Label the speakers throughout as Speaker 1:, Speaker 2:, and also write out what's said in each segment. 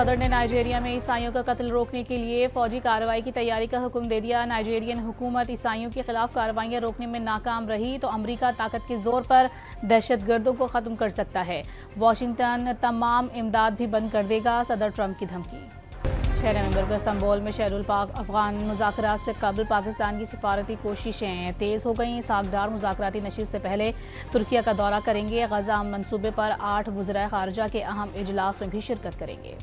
Speaker 1: सदर ने नाइजीरिया में ईसाइयों का कत्ल रोकने के लिए फौजी कार्रवाई की तैयारी का हुक्म दे दिया। नाइजीरियन हुकूमत ईसाइयों के खिलाफ कार्रवाइयां रोकने में नाकाम रही तो अमरीका ताकत के जोर पर दहशतगर्दों को खत्म कर सकता है। वाशिंगटन तमाम इमदाद भी बंद कर देगा, सदर ट्रंप की धमकी। 6 नवंबर को इस्तांबुल में शहरुल पाक अफगान मुज़ाकरात से कबल पाकिस्तान की सिफारती कोशिशें तेज़ हो गईं। सागदार मुज़ाकराती नशिस्त से पहले तुर्किया का दौरा करेंगे। गजा मंसूबे पर 8 वज़राए ख़ारिजा के अहम इजलास में भी शिरकत करेंगे।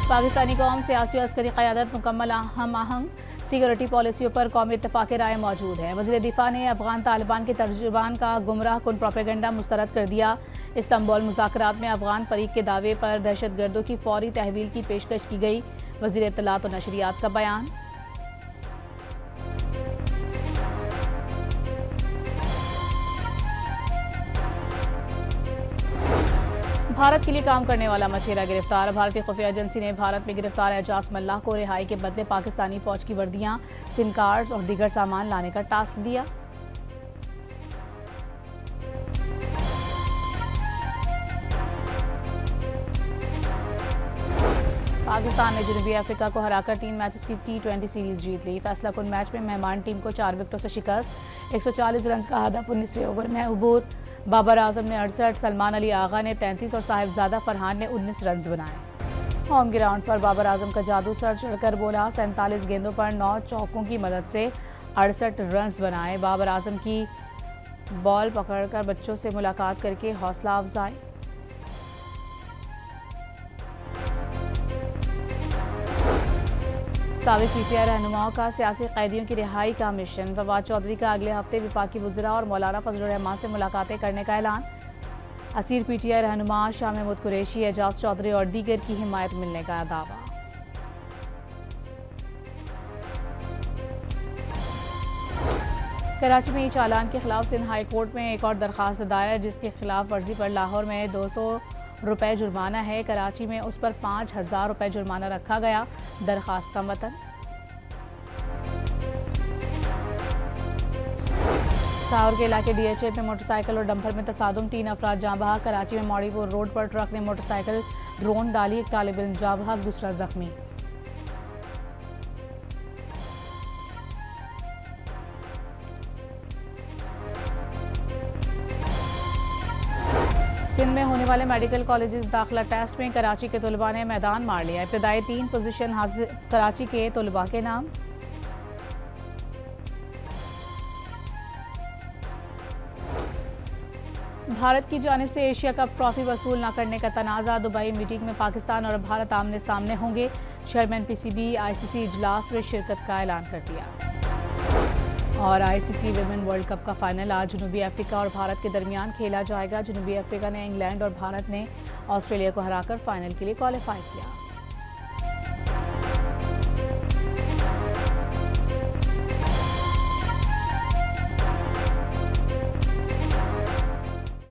Speaker 1: पाकिस्तानी कौम सियासी और अस्करी क़यादत मुकम्मल हम आहंग सिक्योरिटी पॉलिसियों पर कौमी इत्तेफ़ाक़ राय मौजूद है। वज़ीर दिफ़ा ने अफ़गान तालिबान के तर्जुमान का गुमराह कुन प्रोपेगेंडा मुस्तरद कर दिया। इस्तांबुल मुज़ाकरात में अफ़गान फ़रीक के दावे पर दहशतगर्दों की फ़ौरी तहवील की पेशकश की गई। वज़ीर इत्तलात और नशरियात का बयान। भारत के लिए काम करने वाला मछेरा गिरफ्तार। भारतीय खुफिया एजेंसी ने भारत में गिरफ्तार एजाज मल्लाह को रिहाई के बदले पाकिस्तानी फौज की वर्दियां, सिम कार्ड्स और दीगर सामान लाने का टास्क दिया। पाकिस्तान ने जनूबी अफ्रीका को हराकर 3 मैचेस की T20 सीरीज जीत ली। फैसला कुन मैच में मेहमान टीम को 4 विकेटों से शिकस्त। 140 रन का हदफ 19वें ओवर में अबूर। बाबर आजम ने 68, सलमान अली आगा ने 33 और साहिबजादा फरहान ने 19 रन बनाए। होम ग्राउंड पर बाबर आजम का जादू सर चढ़कर बोला। 47 गेंदों पर 9 चौकों की मदद से 68 रन बनाए। बाबर आजम की बॉल पकड़कर बच्चों से मुलाकात करके हौसला अफजाई। साबिक पीटीआई रहनुमाओं का सियासी कैदियों की रिहाई का मिशन। फवाद चौधरी का अगले हफ्ते वफाकी वज़रा और मौलाना फजलुर रहमान से मुलाकातें करने का ऐलान। असीर पीटीआई रहनुमा शाह महमूद कुरैशी, एजाज चौधरी और दीगर की हिमायत मिलने का दावा। कराची में चालान के खिलाफ सिंध हाई कोर्ट में एक और दरखास्त दायर, जिसके खिलाफ वर्जी पर लाहौर में 200 रुपये जुर्माना है। कराची में उस पर 5000 रुपये जुर्माना रखा गया। दरखास्त का मतन। सावर के इलाके DHA में मोटरसाइकिल और डंपर में तसादुम, 3 अफराद जाँ बहक। कराची में मौड़ीपुर रोड पर ट्रक ने मोटरसाइकिल ड्रोन डाली, एक तालिब इल्म जाँ बहक, दूसरा जख्मी। सिंध में होने वाले मेडिकल कॉलेजेस दाखिला टेस्ट में कराची के तलबा ने मैदान मार लिया। इब्तदाई 3 पोजीशन हासिल कराची के तलबा के नाम। भारत की जानिब से एशिया कप ट्रॉफी वसूल न करने का तनाज़ा। दुबई मीटिंग में पाकिस्तान और भारत आमने सामने होंगे। चेयरमैन PCB ICC इजलास में शिरकत का ऐलान कर दिया। और ICC विमेन वर्ल्ड कप का फाइनल आज जनूबी अफ्रीका और भारत के दरमियान खेला जाएगा। जनूबी अफ्रीका ने इंग्लैंड और भारत ने ऑस्ट्रेलिया को हराकर फाइनल के लिए क्वालिफाई किया।